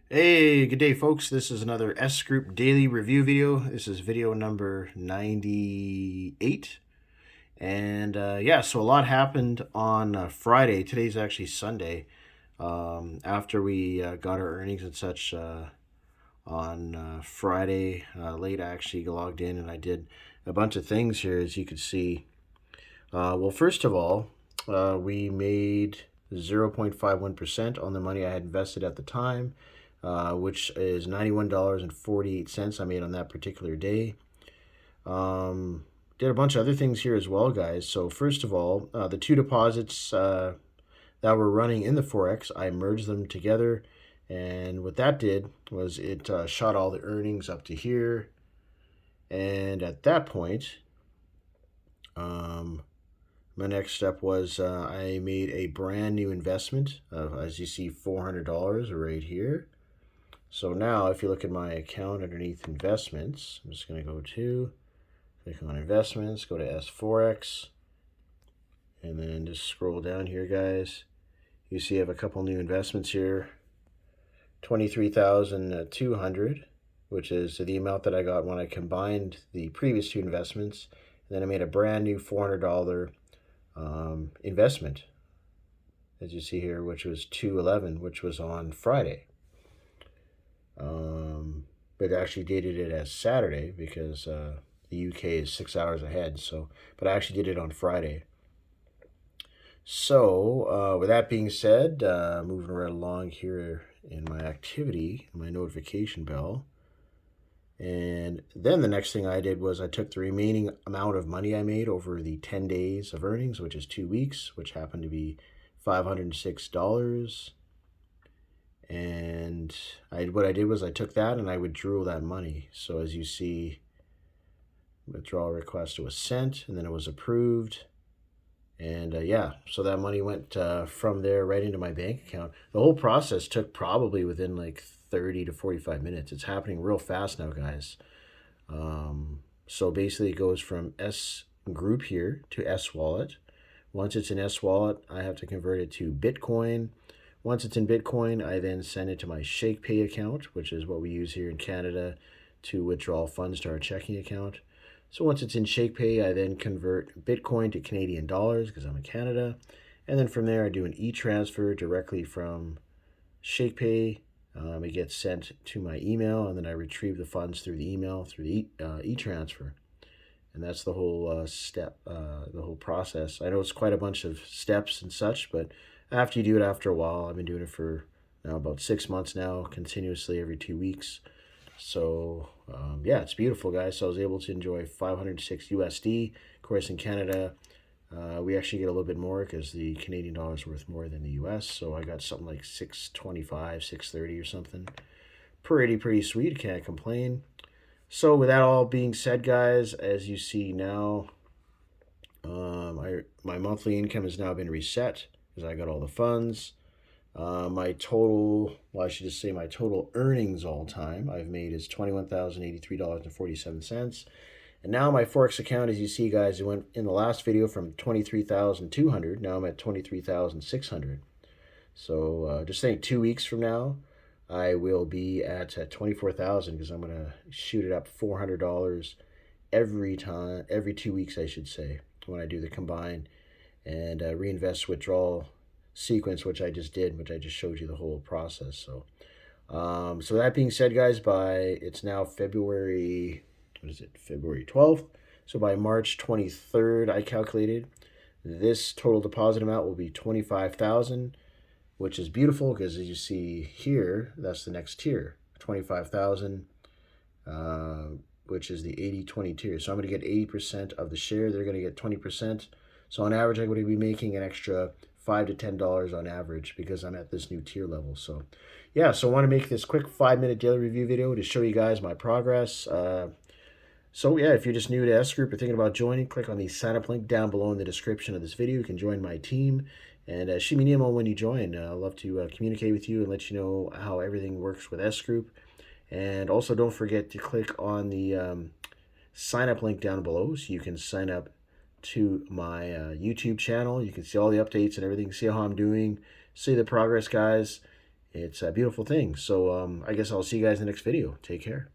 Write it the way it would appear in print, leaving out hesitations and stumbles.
Hey, good day, folks. This is another S Group daily review video. This is video number 98. And yeah, so a lot happened on Friday. Today's actually Sunday. After we got our earnings and such on Friday late, I actually logged in and I did a bunch of things here, as you can see. Well, first of all, we made 0.51% on the money I had invested at the time, which is $91.48 I made on that particular day. Did a bunch of other things here as well, guys. So first of all, the two deposits that were running in the Forex, I merged them together. And what that did was it shot all the earnings up to here. And at that point, my next step was I made a brand new investment of, as you see, $400 right here. So now if you look at my account underneath investments, I'm just going to go to, click on investments, go to S4X, and then just scroll down here, guys. You see I have a couple new investments here. 23,200, which is the amount that I got when I combined the previous two investments. And then I made a brand new $400 investment, as you see here, which was 211, which was on Friday. But actually dated it as Saturday because the UK is 6 hours ahead. So, but I actually did it on Friday. So, with that being said, moving right along here in my activity, my notification bell. And then the next thing I did was I took the remaining amount of money I made over the 10 days of earnings, which is 2 weeks, which happened to be $506. And what I did was I took that and I withdrew that money. So as you see, withdrawal request was sent and then it was approved. And yeah, so that money went from there right into my bank account. The whole process took probably within like 30 to 45 minutes. It's happening real fast now, guys. So basically it goes from S Group here to S Wallet. Once it's in S Wallet, I have to convert it to Bitcoin. Once it's in Bitcoin, I then send it to my ShakePay account, which is what we use here in Canada to withdraw funds to our checking account. So once it's in ShakePay, I then convert Bitcoin to Canadian dollars because I'm in Canada. And then from there, I do an e-transfer directly from ShakePay. It gets sent to my email, and then I retrieve the funds through the email, through the e-transfer. And that's the whole step, the whole process. I know it's quite a bunch of steps and such, but after you do it after a while, I've been doing it for now about 6 months now, continuously every 2 weeks. So yeah, it's beautiful, guys. So I was able to enjoy 506 USD. Of course, in Canada, we actually get a little bit more because the Canadian dollar is worth more than the US. So I got something like 625, 630 or something. Pretty sweet. Can't complain. So with that all being said, guys, as you see now, my monthly income has now been reset because I got all the funds. My total, well, I should just say my total earnings all time I've made is $21,083.47. And now my Forex account, as you see, guys, it went in the last video from 23,200. Now I'm at 23,600. So just saying 2 weeks from now, I will be at 24,000 because I'm going to shoot it up $400 every time, every 2 weeks, I should say, when I do the combine and reinvest withdrawal sequence, which I just did, which I just showed you the whole process. So so that being said, guys, it's now February, what is it, February 12th. So by March 23rd, I calculated this total deposit amount will be 25,000, which is beautiful because as you see here, that's the next tier, 25,000, which is the 80-20 tier. So I'm going to get 80% of the share. They're going to get 20%. So on average, I'm going to be making an extra $5 to $10 on average because I'm at this new tier level. So yeah, so I want to make this quick 5-minute daily review video to show you guys my progress. So yeah, if you're just new to S Group or thinking about joining, click on the sign up link down below in the description of this video. You can join my team and shoot me an email when you join. I'd love to communicate with you and let you know how everything works with S Group. And also don't forget to click on the sign up link down below so you can sign up to my YouTube channel. You can see all the updates and everything, see how I'm doing, see the progress, guys. It's a beautiful thing. So I guess I'll see you guys in the next video. Take care.